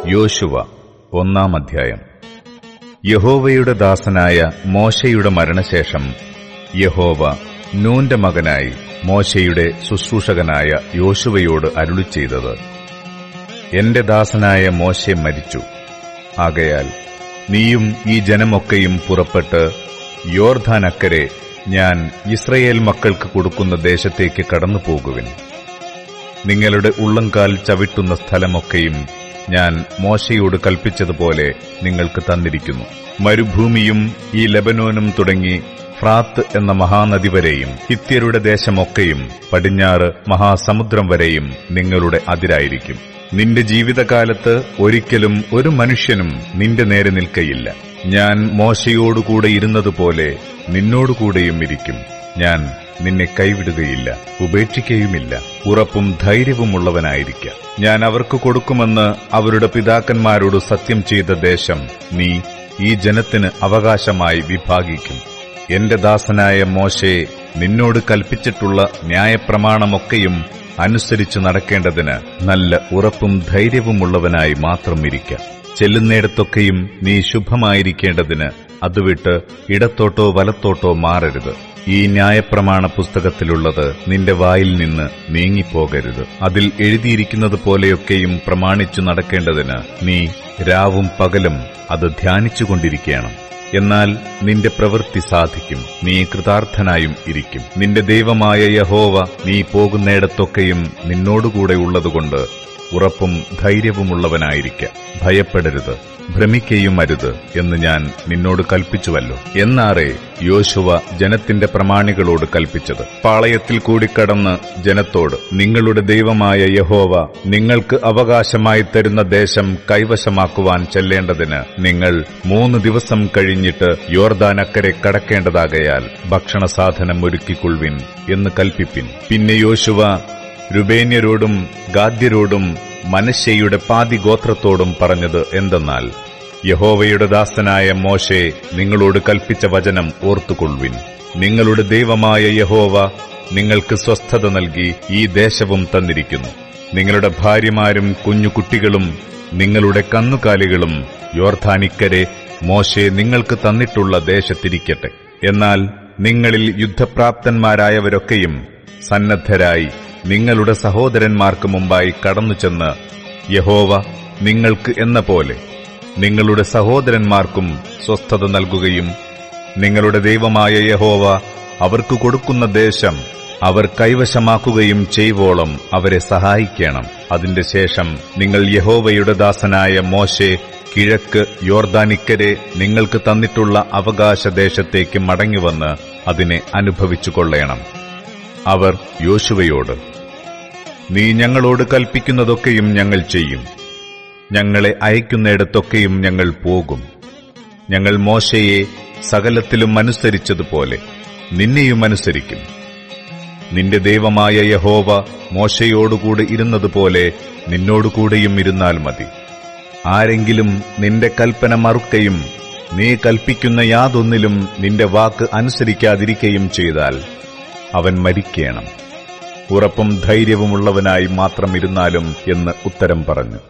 യോശുവ 1-ാം അധ്യായം. യഹോവയുടെ ദാസനായ മോശെയുടെ മരണശേഷം യഹോവ നൂന്റെ മകനായി മോശെയുടെ ശുശ്രൂഷകനായ യോശുവയോട് അരുളിച്ചെയ്തത്: എന്റെ ദാസനായ മോശെ മരിച്ചു. ആകയാൽ നീയും ഈ ജനമൊക്കെയും പുറപ്പെട്ട് യോർദ്ദാനക്കരെ ഞാൻ യിസ്രായേൽ മക്കൾക്ക് കൊടുക്കുന്ന ദേശത്തേക്ക് കടന്നുപോകുവിൻ. നിങ്ങളുടെ ഉള്ളങ്കാൽ ചവിട്ടുന്ന സ്ഥലമൊക്കെയും ഞാൻ മോശയോട് കൽപ്പിച്ചതുപോലെ നിങ്ങൾക്ക് തന്നിരിക്കുന്നു. മരുഭൂമിയും ഈ ലെബനോനും തുടങ്ങി ഫ്രാത്ത് എന്ന മഹാനദി വരെയും ഹിത്യരുടെ ദേശമൊക്കെയും പടിഞ്ഞാറ് മഹാസമുദ്രം വരെയും നിങ്ങളുടെ അതിരായിരിക്കും. നിന്റെ ജീവിതകാലത്ത് ഒരിക്കലും ഒരു മനുഷ്യനും നിന്റെ നേരെ നിൽക്കയില്ല. ഞാൻ മോശയോടുകൂടെ ഇരുന്നതുപോലെ നിന്നോടുകൂടെയും ഇരിക്കും. ഞാൻ നിന്നെ കൈവിടുകയില്ല, ഉപേക്ഷിക്കുകയുമില്ല. ഉറപ്പും ധൈര്യവുമുള്ളവനായിരിക്ക. ഞാൻ അവർക്ക് കൊടുക്കുമെന്ന് അവരുടെ പിതാക്കന്മാരോട് സത്യം ചെയ്ത ദേശം നീ ഈ ജനത്തിന് അവകാശമായി വിഭാഗിക്കും. എന്റെ ദാസനായ മോശെ നിന്നോട് കൽപ്പിച്ചിട്ടുള്ള ന്യായപ്രമാണമൊക്കെയും അനുസരിച്ചു നടക്കേണ്ടതിന് നല്ല ഉറപ്പും ധൈര്യവുമുള്ളവനായി മാത്രം ഇരിക്ക. ചെല്ലുന്നിടത്തൊക്കെയും നീ ശുഭമായിരിക്കേണ്ടതിന് അതുവിട്ട് ഇടത്തോട്ടോ വലത്തോട്ടോ മാറരുത്. ഈ ന്യായപ്രമാണ പുസ്തകത്തിലുള്ളത് നിന്റെ വായിൽ നിന്ന് നീങ്ങിപ്പോകരുത്. അതിൽ എഴുതിയിരിക്കുന്നതുപോലെയൊക്കെയും പ്രമാണിച്ചു നടക്കേണ്ടതിന് നീ രാവും പകലും അത് ധ്യാനിച്ചുകൊണ്ടിരിക്കണം. എന്നാൽ നിന്റെ പ്രവൃത്തി സാധിക്കും, നീ കൃതാർത്ഥനായും ഇരിക്കും. നിന്റെ ദൈവമായ യഹോവ നീ പോകുന്നിടത്തൊക്കെയും നിന്നോടുകൂടെ ഉള്ളതുകൊണ്ട് ഉറപ്പും ധൈര്യവുമുള്ളവനായിരിക്ക. ഭയപ്പെടരുത്, ഭ്രമിക്കുകയും അരുത് എന്ന് ഞാൻ നിന്നോട് കൽപ്പിച്ചുവല്ലോ എന്നാറേ യോശുവ ജനത്തിന്റെ പ്രമാണികളോട് കൽപ്പിച്ചത്. പാളയത്തിൽ കൂടി കടന്ന് ജനത്തോട്, നിങ്ങളുടെ ദൈവമായ യഹോവ നിങ്ങൾക്ക് അവകാശമായി തരുന്ന ദേശം കൈവശമാക്കുവാൻ ചെല്ലേണ്ടതിന് നിങ്ങൾ 3 ദിവസം കഴിഞ്ഞിട്ട് യോർദ്ദാനക്കരെ കടക്കേണ്ടതാകയാൽ ഭക്ഷണസാധനം ഒരുക്കിക്കൊള്ളുവിൻ എന്ന് കൽപ്പിപ്പിൻ. പിന്നെ യോശുവ രുബേന്യരോടും ഗാദ്യരോടും മനശ്ശെയുടെ പാതി ഗോത്രത്തോടും പറഞ്ഞത് എന്തെന്നാൽ, യഹോവയുടെ ദാസനായ മോശെ നിങ്ങളോട് കൽപ്പിച്ച വചനം ഓർത്തുകൊള്ളുവിൻ. നിങ്ങളുടെ ദൈവമായ യഹോവ നിങ്ങൾക്ക് സ്വസ്ഥത നൽകി ഈ ദേശവും തന്നിരിക്കുന്നു. നിങ്ങളുടെ ഭാര്യമാരും കുഞ്ഞുകുട്ടികളും നിങ്ങളുടെ കന്നുകാലികളും യോർദ്ദാനിക്കരെ മോശെ നിങ്ങൾക്ക് തന്നിട്ടുള്ള ദേശത്തിരിക്കട്ടെ. എന്നാൽ നിങ്ങളിൽ യുദ്ധപ്രാപ്തന്മാരായവരൊക്കെയും സന്നദ്ധരായി നിങ്ങളുടെ സഹോദരന്മാർക്ക് മുമ്പായി കടന്നുചെന്ന് യഹോവ നിങ്ങൾക്ക് എന്ന പോലെ നിങ്ങളുടെ സഹോദരന്മാർക്കും സ്വസ്ഥത നൽകുകയും നിങ്ങളുടെ ദൈവമായ യഹോവ അവർക്ക് കൊടുക്കുന്ന ദേശം അവർ കൈവശമാക്കുകയും ചെയ്വോളം അവരെ സഹായിക്കണം. അതിന്റെ ശേഷം നിങ്ങൾ യഹോവയുടെ ദാസനായ മോശെ കിഴക്ക് യോർദ്ദാനിക്കരെ നിങ്ങൾക്ക് തന്നിട്ടുള്ള അവകാശദേശത്തേക്ക് മടങ്ങിവന്ന് അതിനെ അനുഭവിച്ചുകൊള്ളണം. അവർ യോശുവയോട്, നീ ഞങ്ങളോട് കൽപ്പിക്കുന്നതൊക്കെയും ഞങ്ങൾ ചെയ്യും. ഞങ്ങളെ അയക്കുന്നിടത്തൊക്കെയും ഞങ്ങൾ പോകും. ഞങ്ങൾ മോശയെ സകലത്തിലും അനുസരിച്ചതുപോലെ നിന്നെയും അനുസരിക്കും. നിന്റെ ദൈവമായ യഹോവ മോശയോടുകൂടെ ഇരുന്നതുപോലെ നിന്നോടുകൂടെയും ഇരുന്നാൽ മതി. ആരെങ്കിലും നിന്റെ കൽപ്പന മറുക്കയും നീ കൽപ്പിക്കുന്ന യാതൊന്നിലും നിന്റെ വാക്ക് അനുസരിക്കാതിരിക്കുകയും ചെയ്താൽ അവൻ മരിക്കണം. ഉറപ്പും ധൈര്യവുമുള്ളവനായി മാത്രം ഇരുന്നാലും എന്ന് ഉത്തരം പറഞ്ഞു.